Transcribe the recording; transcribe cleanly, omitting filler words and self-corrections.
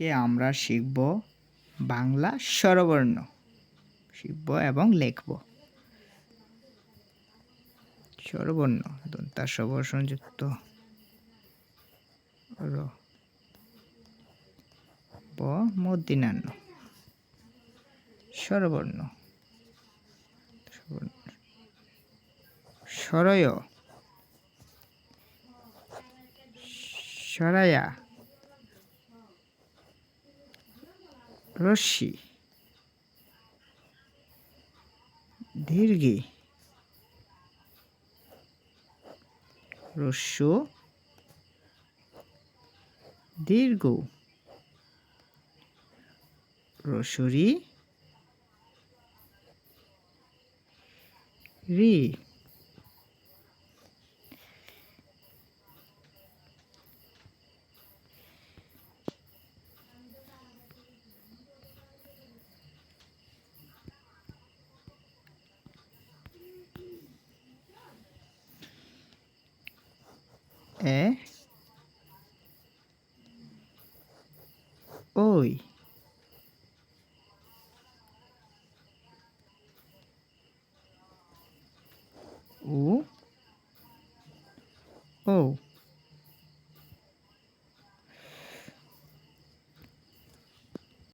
আজকে আমরা শিখব বাংলা স্বরবর্ণ শিখব এবং লিখব। স্বরবর্ণ দন্তাস বর্ণযুক্ত র ব মূর্ধন্য স্বরবর্ণ স্বরয় স্বরায়া রস্যি দীর্ঘী হ্রস্ব দীর্ঘ রস্বরী রি এ ওই উ ও